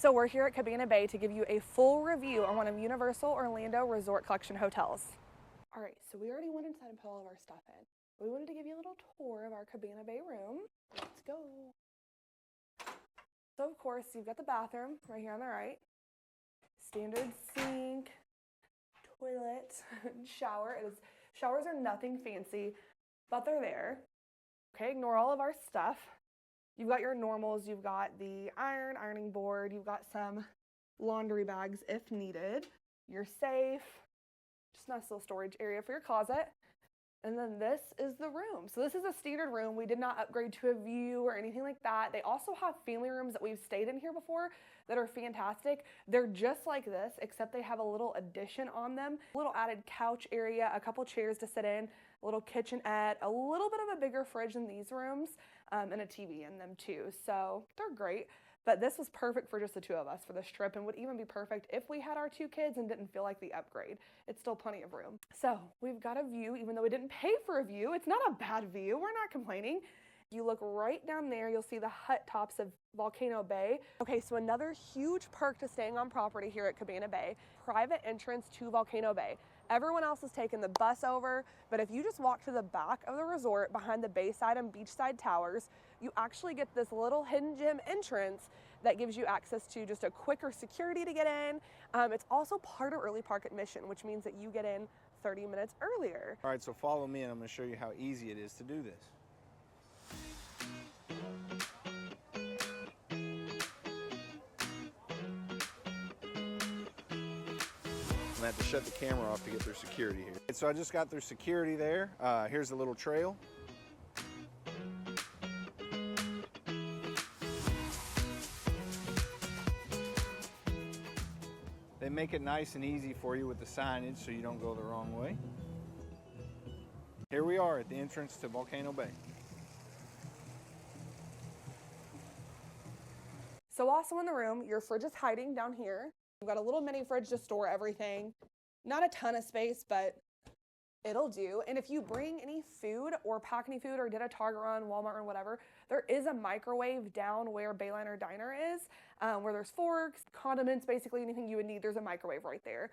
So we're here at Cabana Bay to give you a full review on one of Universal Orlando Resort Collection hotels. All right, so we already went inside and put all of our stuff in. We wanted to give you a little tour of our Cabana Bay room. Let's go. So of course, you've got the bathroom right here on the right. Standard sink, toilet, shower. Showers are nothing fancy, but they're there. Okay, ignore all of our stuff. You've got your normals, you've got the ironing board, you've got some laundry bags if needed, your safe, just a nice little storage area for your closet. And then this is the room. So this is a standard room. We did not upgrade to a view or anything like that. They also have family rooms that we've stayed in here before that are fantastic. They're just like this, except they have a little addition on them. A little added couch area, a couple chairs to sit in, a little kitchenette, a little bit of a bigger fridge than these rooms, and a TV in them too. So they're great. But this was perfect for just the two of us for this trip, and would even be perfect if we had our two kids and didn't feel like the upgrade. It's still plenty of room. So we've got a view, even though we didn't pay for a view. It's not a bad view. We're not complaining. You look right down there, you'll see the hut tops of Volcano Bay. Okay, so another huge perk to staying on property here at Cabana Bay, private entrance to Volcano Bay. Everyone else is taking the bus over, but if you just walk to the back of the resort behind the Bayside and Beachside towers, you actually get this little hidden gem entrance that gives you access to just a quicker security to get in. It's also part of early park admission, which means that you get in 30 minutes earlier. All right, so follow me and I'm gonna show you how easy it is to do this. I have to shut the camera off to get through security here. So I just got through security there. Here's a little trail. They make it nice and easy for you with the signage so you don't go the wrong way. Here we are at the entrance to Volcano Bay. So also in the room, your fridge is hiding down here. You've got a little mini fridge to store everything. Not a ton of space, but it'll do. And if you bring any food or pack any food or did a Target run, Walmart run, whatever, there is a microwave down where Bayliner Diner is, where there's forks, condiments, basically anything you would need. There's a microwave right there.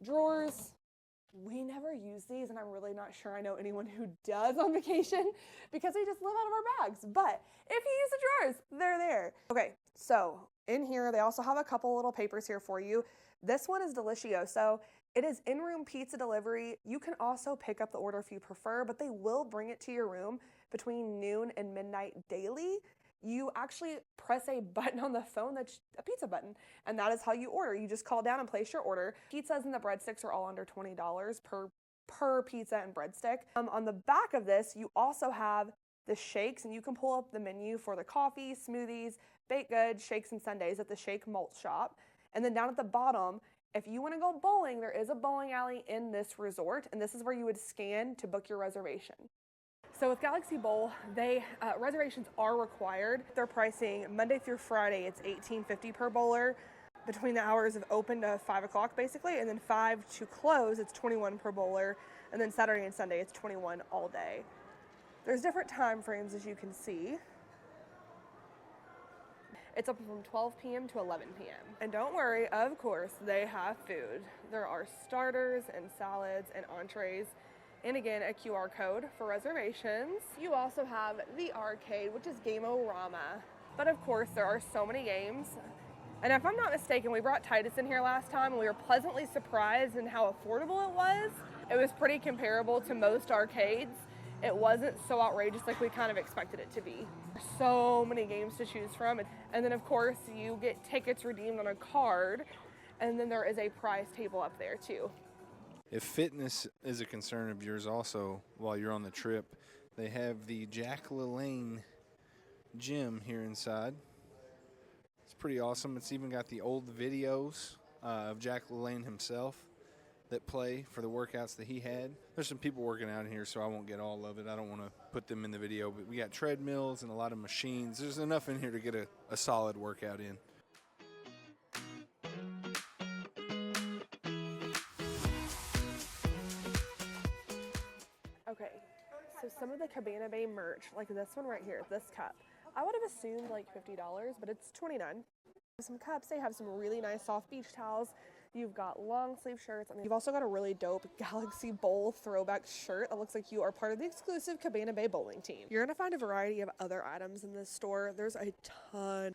Drawers. We never use these, and I'm really not sure I know anyone who does on vacation because they just live out of our bags. But if you use the drawers, they're there. Okay, so in here, they also have a couple little papers here for you. This one is Delicioso. It is in-room pizza delivery. You can also pick up the order if you prefer, but they will bring it to your room between noon and midnight daily. You actually press a button on the phone that's a pizza button, and that is how you order. You just call down and place your order. Pizzas and the breadsticks are all under $20 per pizza and breadstick. On the back of this, you also have the shakes, and you can pull up the menu for the coffee, smoothies, baked goods, shakes, and sundaes at the Shake Malt Shop. And then down at the bottom, if you want to go bowling, there is a bowling alley in this resort, and this is where you would scan to book your reservation. So with Galaxy Bowl, reservations are required. Their pricing Monday through Friday, it's $18.50 per bowler between the hours of open to 5 o'clock basically, and then 5 to close, it's $21 per bowler, and then Saturday and Sunday, it's $21 all day. There's different time frames as you can see. It's open from 12 p.m. to 11 p.m. And don't worry, of course, they have food. There are starters and salads and entrees. And again, a QR code for reservations. You also have the arcade, which is Game-O-Rama. But of course, there are so many games. And if I'm not mistaken, we brought Titus in here last time, and we were pleasantly surprised in how affordable it was. It was pretty comparable to most arcades. It wasn't so outrageous like we kind of expected it to be. So many games to choose from. And then of course, you get tickets redeemed on a card. And then there is a prize table up there too. If fitness is a concern of yours also while you're on the trip, they have the Jack LaLanne gym here inside. It's pretty awesome. It's even got the old videos of Jack LaLanne himself that play for the workouts that he had. There's some people working out in here, so I won't get all of it. I don't want to put them in the video, but we got treadmills and a lot of machines. There's enough in here to get a solid workout in. Okay, so some of the Cabana Bay merch, like this one right here, this cup, I would have assumed like $50, but it's $29. Some cups, they have some really nice soft beach towels. You've got long sleeve shirts, and you've also got a really dope Galaxy Bowl throwback shirt that looks like you are part of the exclusive Cabana Bay bowling team. You're gonna find a variety of other items in this store. There's a ton.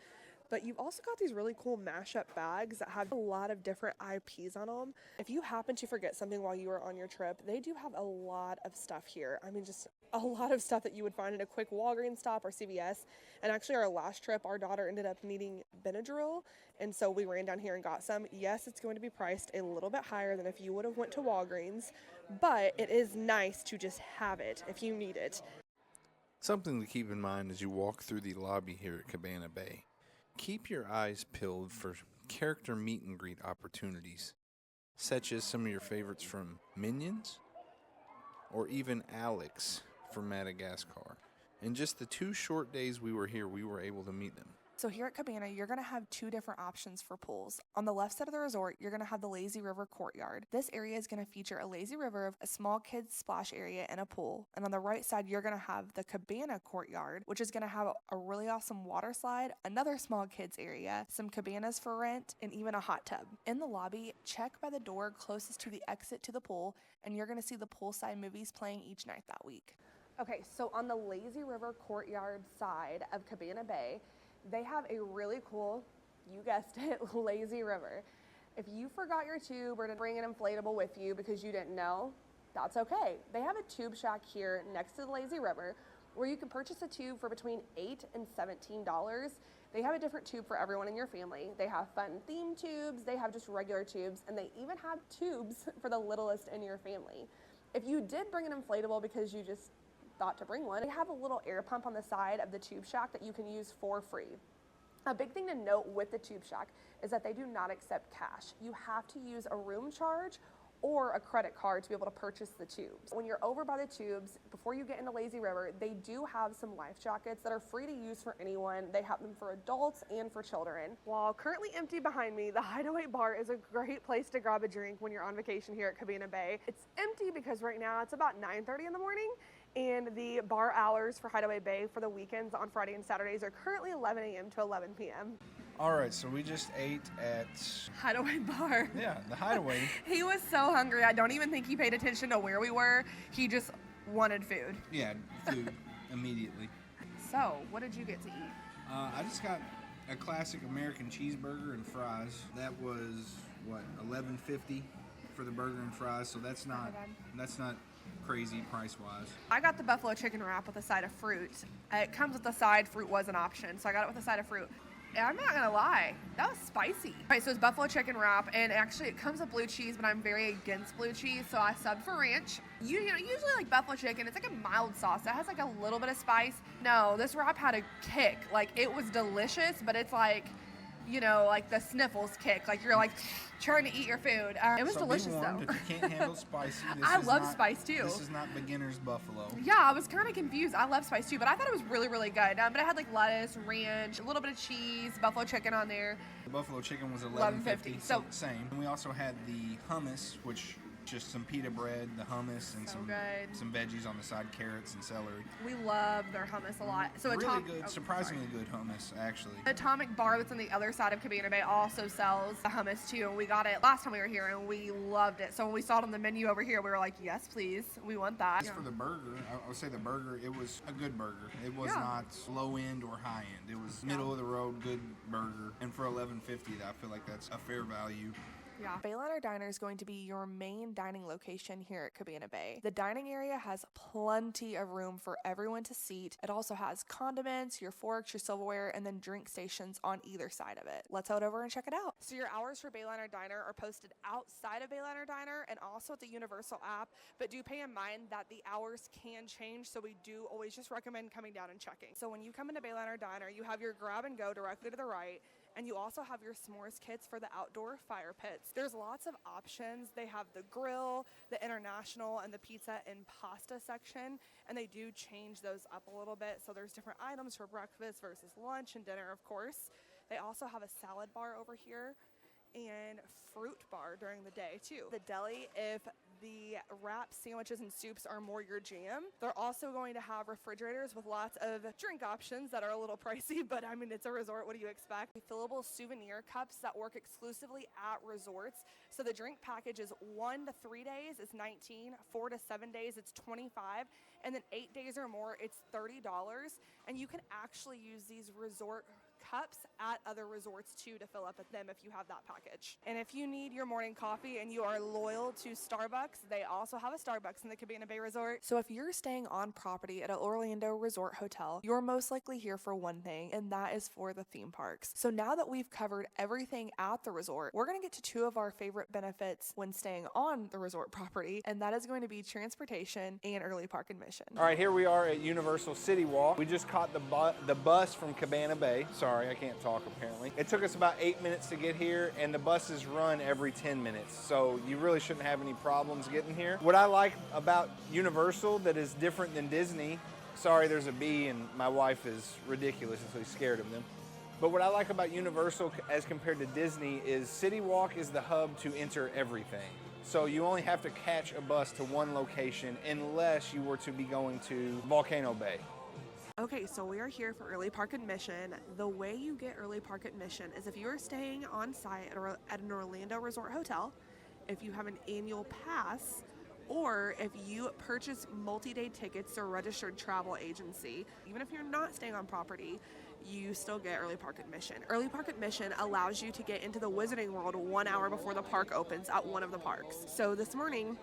But you've also got these really cool mashup bags that have a lot of different IPs on them. If you happen to forget something while you are on your trip, they do have a lot of stuff here. I mean, just a lot of stuff that you would find in a quick Walgreens stop or CVS. And actually, our last trip, our daughter ended up needing Benadryl, and so we ran down here and got some. Yes, it's going to be priced a little bit higher than if you would have went to Walgreens, but it is nice to just have it if you need it. Something to keep in mind as you walk through the lobby here at Cabana Bay. Keep your eyes peeled for character meet and greet opportunities, such as some of your favorites from Minions, or even Alex from Madagascar. In just the 2 short days we were here, we were able to meet them. So here at Cabana, you're going to have 2 different options for pools. On the left side of the resort, you're going to have the Lazy River Courtyard. This area is going to feature a lazy river, a small kids splash area, and a pool. And on the right side, you're going to have the Cabana Courtyard, which is going to have a really awesome water slide, another small kids area, some cabanas for rent, and even a hot tub. In the lobby, check by the door closest to the exit to the pool, and you're going to see the Poolside movies playing each night that week. Okay, so on the Lazy River Courtyard side of Cabana Bay, they have a really cool, you guessed it, lazy river. If you forgot your tube or to bring an inflatable with you because you didn't know, that's okay. They have a tube shack here next to the lazy river where you can purchase a tube for between $8 and $17. They have a different tube for everyone in your family. They have fun themed tubes, they have just regular tubes, and they even have tubes for the littlest in your family. If you did bring an inflatable because you just thought to bring one, they have a little air pump on the side of the tube shack that you can use for free. A big thing to note with the tube shack is that they do not accept cash. You have to use a room charge or a credit card to be able to purchase the tubes. When you're over by the tubes, before you get into Lazy River, they do have some life jackets that are free to use for anyone. They have them for adults and for children. While currently empty behind me, the Hideaway Bar is a great place to grab a drink when you're on vacation here at Cabana Bay. It's empty because right now it's about 9:30 in the morning, and the bar hours for Hideaway Bay for the weekends on Friday and Saturdays are currently 11 a.m. to 11 p.m. All right, so we just ate at... Hideaway Bar. Yeah, the Hideaway. He was so hungry. I don't even think he paid attention to where we were. He just wanted food. Yeah, food immediately. So, what did you get to eat? I just got a classic American cheeseburger and fries. That was, what, $11.50 for the burger and fries, so that's not crazy price-wise. I got the buffalo chicken wrap with a side of fruit. It comes with a side. Fruit was an option, so I got it with a side of fruit. And I'm not gonna lie, that was spicy. All right, so it's buffalo chicken wrap, and actually it comes with blue cheese, but I'm very against blue cheese, so I subbed for ranch. You know, usually like buffalo chicken, it's like a mild sauce that has like a little bit of spice. No, this wrap had a kick. Like, it was delicious, but it's like, you know, like the sniffles kick. Like, you're like trying to eat your food. It was delicious though. If you can't handle spicy, I love spice too. This is not beginner's buffalo. Yeah, I was kind of confused. I love spice too, but I thought it was really, really good. But it had like lettuce, ranch, a little bit of cheese, buffalo chicken on there. The buffalo chicken was $11.50, so same. And we also had the hummus, which just some pita bread, the hummus, and some veggies on the side, carrots and celery. We love their hummus a lot. So really good, surprisingly good hummus, actually. The Atomic Bar that's on the other side of Cabana Bay also sells the hummus too, and we got it last time we were here, and we loved it. So when we saw it on the menu over here, we were like, yes, please, we want that. As for the burger, I would say the burger, it was a good burger. It was not low end or high end. It was middle of the road, good burger. And for $11.50, I feel like that's a fair value. Yeah. Bayliner Diner is going to be your main dining location here at Cabana Bay. The dining area has plenty of room for everyone to seat. It also has condiments, your forks, your silverware, and then drink stations on either side of it. Let's head over and check it out. So your hours for Bayliner Diner are posted outside of Bayliner Diner and also at the Universal app, but do pay in mind that the hours can change, so we do always just recommend coming down and checking. So when you come into Bayliner Diner, you have your grab and go directly to the right, and you also have your s'mores kits for the outdoor fire pits. There's lots of options. They have the grill, the international, and the pizza and pasta section, and they do change those up a little bit. So there's different items for breakfast versus lunch and dinner, of course. They also have a salad bar over here and fruit bar during the day too. The deli, if the wraps, sandwiches, and soups are more your jam. They're also going to have refrigerators with lots of drink options that are a little pricey, but I mean, it's a resort. What do you expect? Fillable souvenir cups that work exclusively at resorts. So the drink package is 1 to 3 days, it's $19, 4 to 7 days, it's $25, and then 8 days or more, it's $30. And you can actually use these resort cups at other resorts too to fill up at them if you have that package. And if you need your morning coffee and you are loyal to Starbucks, they also have a Starbucks in the Cabana Bay Resort. So if you're staying on property at an Orlando resort hotel, you're most likely here for one thing, and that is for the theme parks. So now that we've covered everything at the resort, we're going to get to two of our favorite benefits when staying on the resort property, and that is going to be transportation and early park admission. All right, here we are at Universal City Walk. We just caught the bus from Cabana Bay. Sorry, I can't talk apparently. It took us about 8 minutes to get here, and the buses run every 10 minutes, so you really shouldn't have any problems getting here. What I like about Universal that is different than Disney, sorry there's a bee and my wife is ridiculously scared of them, but what I like about Universal as compared to Disney is City Walk is the hub to enter everything. So you only have to catch a bus to one location unless you were to be going to Volcano Bay. Okay, so we are here for early park admission. The way you get early park admission is if you are staying on site at an Orlando resort hotel, if you have an annual pass, or if you purchase multi-day tickets to a registered travel agency. Even if you're not staying on property, you still get early park admission. Early park admission allows you to get into the Wizarding World 1 hour before the park opens at one of the parks. So this morning,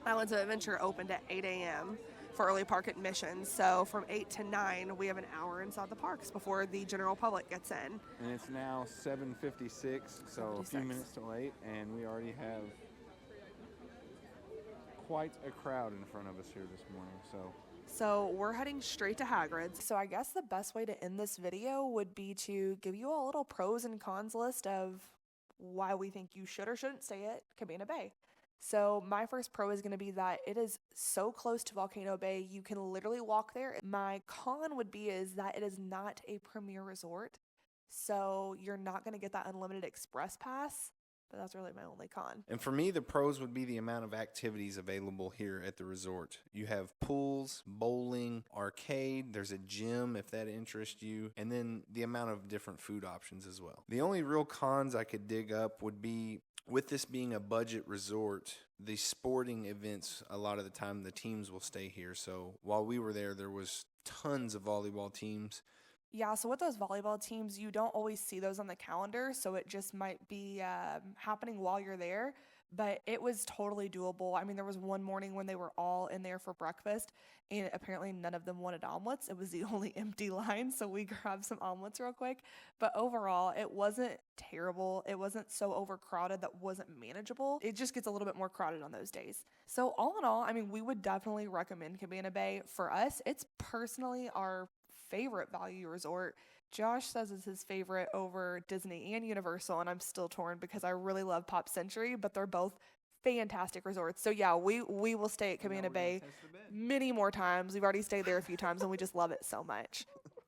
Islands of Adventure opened at 8 a.m. for early park admission. So from 8 to 9, we have an hour inside the parks before the general public gets in. And it's now 7:56, so a few minutes till 8, and we already have quite a crowd in front of us here this morning. So we're heading straight to Hagrid's. So I guess the best way to end this video would be to give you a little pros and cons list of why we think you should or shouldn't stay at Cabana Bay. So my first pro is going to be that it is so close to Volcano Bay, you can literally walk there. My con would be is that it is not a premier resort, so you're not going to get that unlimited express pass, but that's really my only con. And for me, the pros would be the amount of activities available here at the resort. You have pools, bowling, arcade, there's a gym if that interests you, and then the amount of different food options as well. The only real cons I could dig up would be, with this being a budget resort, the sporting events, a lot of the time the teams will stay here. So while we were there, there was tons of volleyball teams. Yeah, so with those volleyball teams, you don't always see those on the calendar, so it just might be happening while you're there, but it was totally doable. I mean, there was one morning when they were all in there for breakfast, and apparently none of them wanted omelets. It was the only empty line, so we grabbed some omelets real quick. But overall, it wasn't terrible. It wasn't so overcrowded that wasn't manageable. It just gets a little bit more crowded on those days. So all in all, I mean, we would definitely recommend Cabana Bay. For us, it's personally our favorite value resort. Josh says it's his favorite over Disney and Universal, and I'm still torn because I really love Pop Century, but they're both fantastic resorts. So yeah, we will stay at Cabana Bay many more times. We've already stayed there a few times, and we just love it so much.